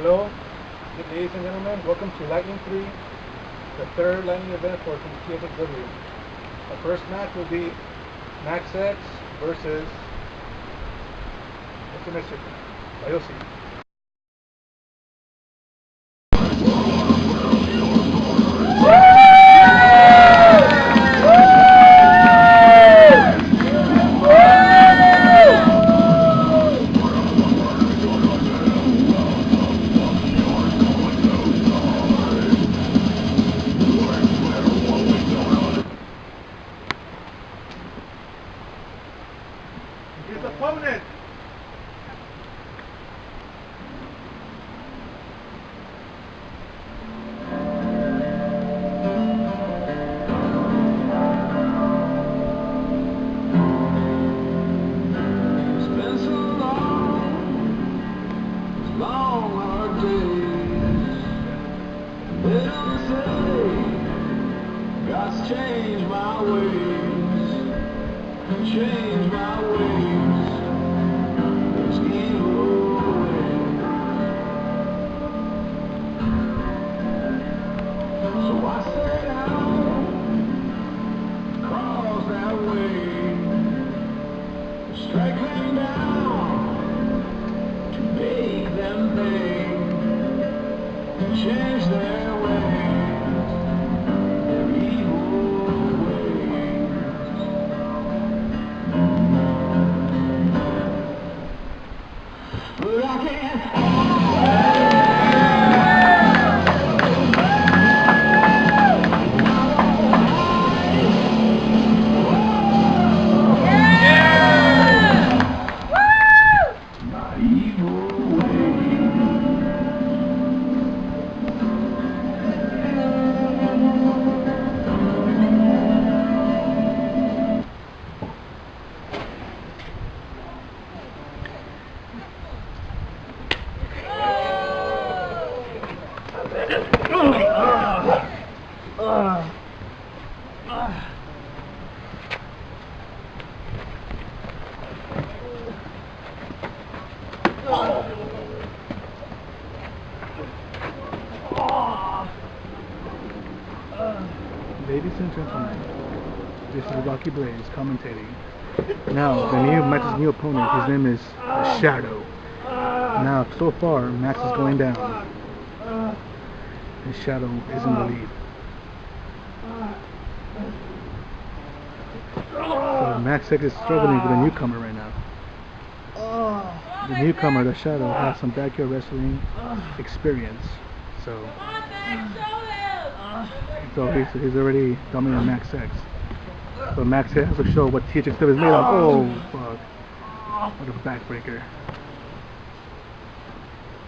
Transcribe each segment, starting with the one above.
Hello, ladies and gentlemen. Welcome to Lightning 3, the third Lightning event for TFXW. Our first match will be Max X versus Mr. Ayoshi. His opponent. It's been so long hard days. They don't say God's changed my ways, changed my ways. There's evil ways. So I set out, cross that way, strike them down, to make them think, change their ways, their evil ways. But I can't. My evil ways. Ladies and gentlemen, this is Rocky Blaze commentating. Now, Max's new opponent, his name is Shadow. Now, so far, Max is going down, and Shadow is in the lead. So Max X is struggling with a newcomer right now. The newcomer, the Shadow, has some backyard wrestling experience. So he's already dominating Max X. So Max X has to show what THXW is made of. Oh, fuck. What a backbreaker.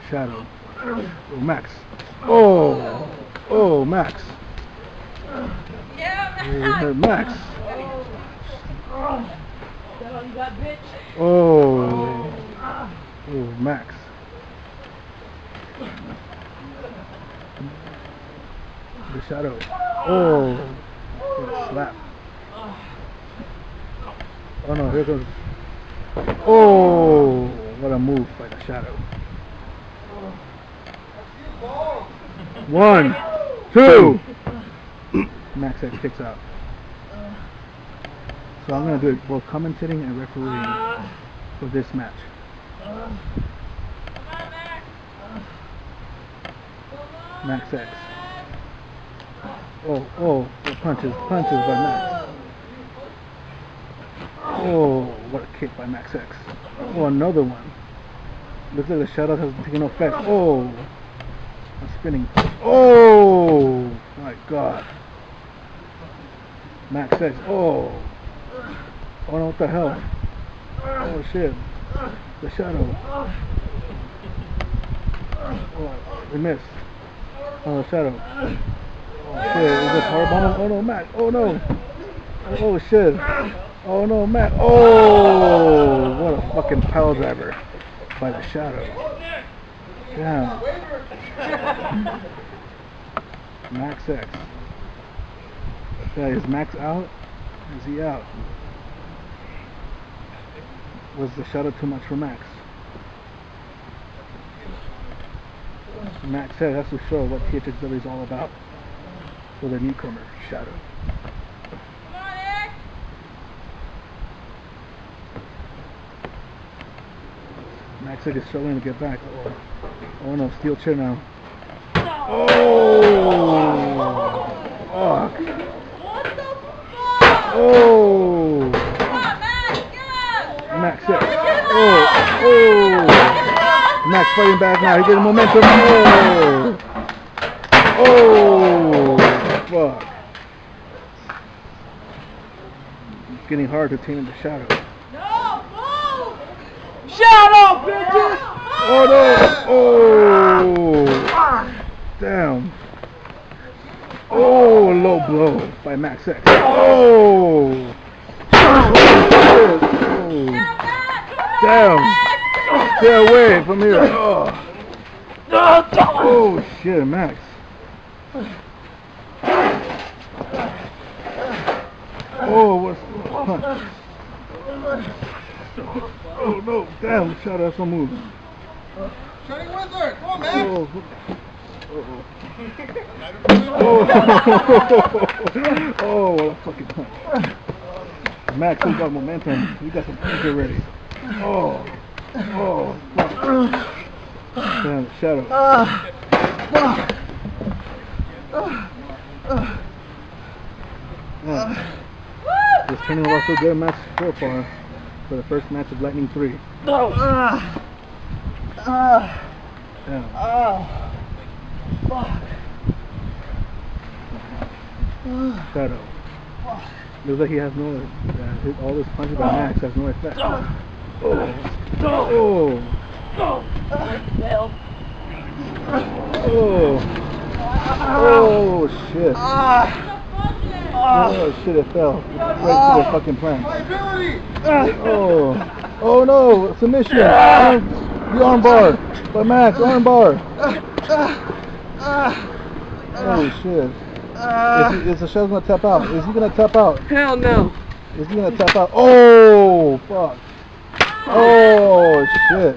Shadow. Oh, Max. Oh, Max. Yeah, Max. Oh, Max. The Shadow. Oh, what a slap. Oh no, here goes. Oh, what a move by the Shadow. 1, 2. Max X kicks out. So I'm going to do it both commentating and refereeing for this match. Max X. Oh, punches by Max. Oh, what a kick by Max X. Oh, another one. Looks like the Shadow has taken effect. Oh, I'm spinning. Oh, my God. Max X. Oh no, what the hell? Oh shit. The Shadow. Oh, we missed. Oh, the Shadow. Oh shit, is it powerbomb? Oh no, Max. Oh no. Oh shit. Oh no, Max. Oh, what a fucking pile driver by the Shadow. Damn. Max X. Is Max out? Is he out? Was the Shadow too much for Max? Max said that's to show what THXW is all about. For the newcomer, Shadow. Max is struggling to get back. Oh no, steel chair now. Oh! Fuck! What the fuck? Oh! Come on, Max, get up! Max it. Oh! Max fighting back now. He's getting momentum. Oh! Fuck! It's getting hard to tame the Shadow. No, move! Shadow, bitches! Oh no! Oh! Damn! Oh, low blow by Max X. Oh! Oh! Damn! Stay away from here. Oh, oh shit, Max. Oh, what's... Oh no, damn, Shadow, that's no move. Shiny Wizard, come on, man. Oh, oh, what a fucking punch. Max, we got momentum. We got some punch already. Oh, fuck. Damn, Shadow. Yeah. Just turning off so good match so far for the first match of Lightning 3. Yeah. Shadow. Looks like he has no. All this punches by Max has no effect. Oh. Oh. Oh. Oh shit. Oh shit, it fell. Right to the fucking plant. Oh. Oh no, submission. The arm bar. By Max, arm bar. Oh shit. Is the Shadow gonna tap out? Is he gonna tap out? Hell no. Is he gonna tap out? Oh fuck. Oh shit.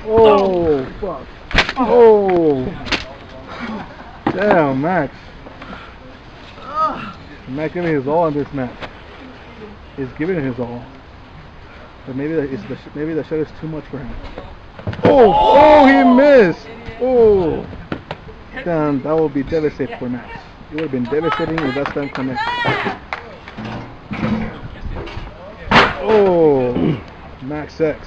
Oh fuck. Oh. Damn, Max. Max giving his all on this match. He's giving it his all. But maybe the Shadow's too much for him. Oh, he missed. Oh. Damn, that would be devastating for Max. It would have been devastating if that time connected. Oh, Max X.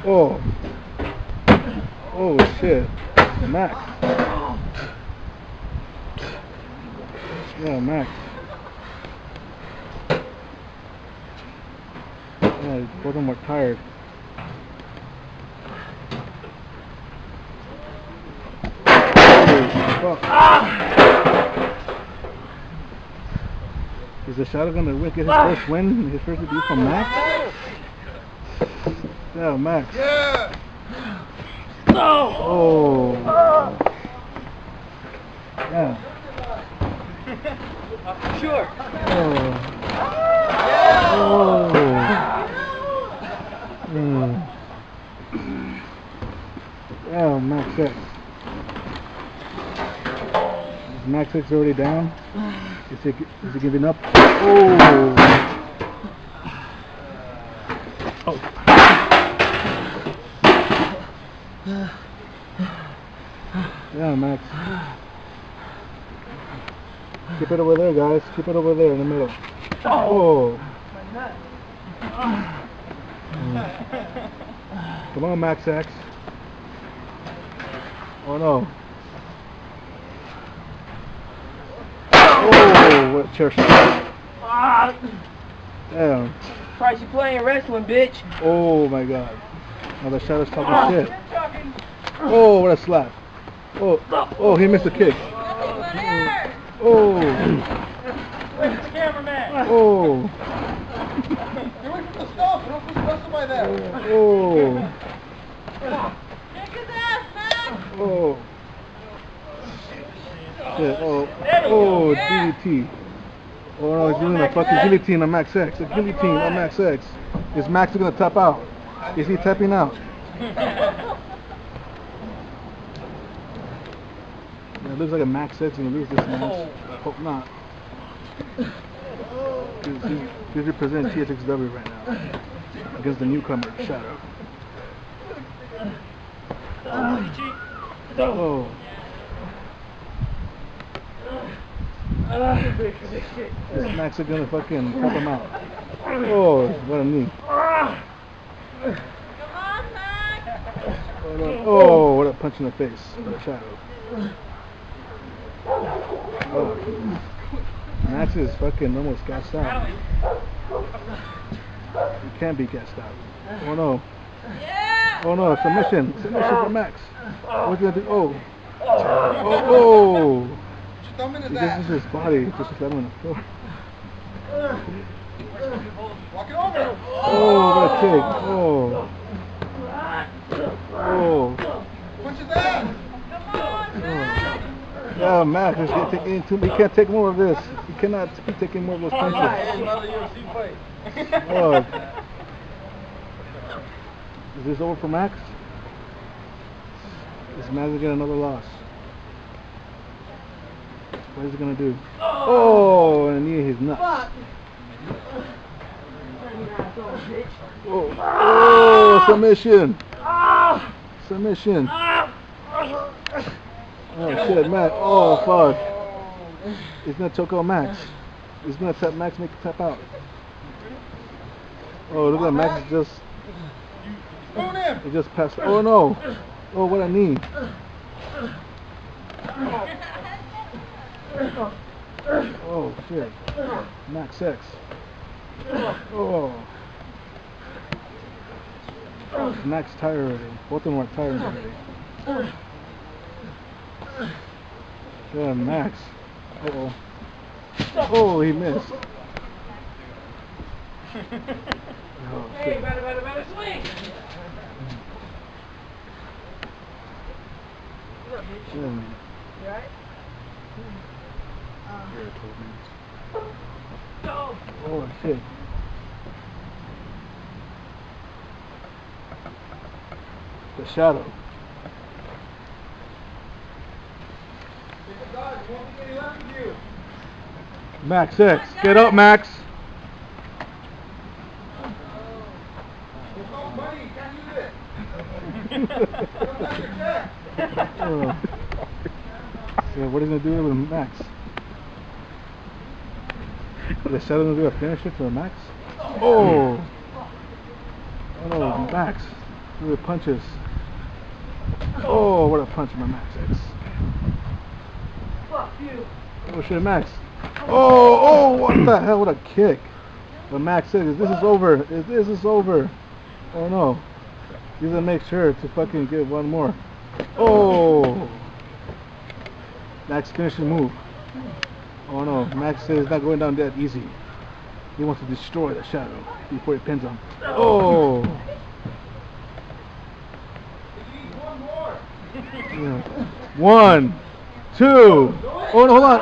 Oh. Oh shit. Max. Yeah, Max. Yeah, both of them were tired. Is the Shadow gonna get his first win? His first debut from Max? Yeah, Max. Yeah. Oh. Yeah. Sure. Oh. Oh, Max X. Is Max X already down? Is he giving up? Oh! Oh! Yeah, Max. Keep it over there, guys. Keep it over there in the middle. Oh! Come on, Max X. Oh no. Oh, what a chair shot. Damn. Price you playing wrestling, bitch. Oh my god. Now the Shadow's talking shit. Oh, what a slap. Oh, he missed a kick. Oh. Where's the cameraman? Oh. Get away from the stuff. Don't put wrestle by there. Oh. Kick his ass, Max! Oh. Shit. Oh. Oh, DDT. Oh no, he's doing a fucking guillotine on Max X. A guillotine on Max X. Is Max gonna tap out? Is he tapping out? It looks like a Max X gonna lose this match. Hope not. He's representing TSXW right now against the newcomer, Shadow. Oh. This Max is gonna fucking cut him out. Oh, what a knee. Come on, Max. Oh, what a punch in the face by Shadow. Oh. Max is fucking almost gassed out. You can't be gassed out. Oh no. Yeah. Oh no, submission. Submission for Max. What's he gonna do? Oh. Oh. Put your thumb in his He ass. just uses his body just to slam him on the floor. Walk it over. Oh, what a kick. Oh. Oh. Punch his ass. Come on, Max. Yeah, Max, he can't take more of this. He cannot be taking more of those punches. Oh. Is this over for Max? Is Max gonna get another loss? What is he gonna do? Oh, and a knee in his nuts. Oh, oh, submission. Submission. Oh shit, Max. Oh fuck. He's gonna choke out Max. He's gonna tap Max, make him tap out. Oh, look at Max just. Spoon him. He just passed. Oh no. Oh, what a knee. Oh shit. Max X. Oh. Max tired already. Both of them are tired already. Yeah, Max. Uh-oh. Oh, he missed. Oh, Hey, shit. better swing. Yeah, man. You alright? Go. Oh, shit. The Shadow. Max X. Get up, Max. Oh. So what are you gonna do with Max? Is the Shadow gonna do a finisher to Max? Oh! Oh no, Max. Look at the punches. Oh, what a punch by Max X. Fuck you. Oh shit, Max. Oh, what the hell, what a kick. But Max says, this is over. This is over. Oh no. He's gonna make sure to fucking get one more. Oh! Max finishing move. Oh no, Max says it's not going down that easy. He wants to destroy the Shadow before he pins him. Oh! Yeah. 1, 2. Oh no, hold on.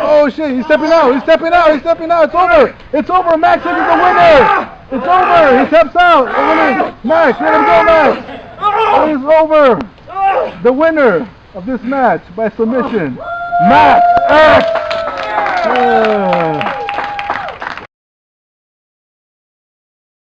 Oh shit, he's stepping out. He's stepping out. He's stepping out. It's over. It's over. Max is the winner. It's over. He steps out. Max, let him go, Max. It is over. The winner of this match by submission, Max X. Yeah.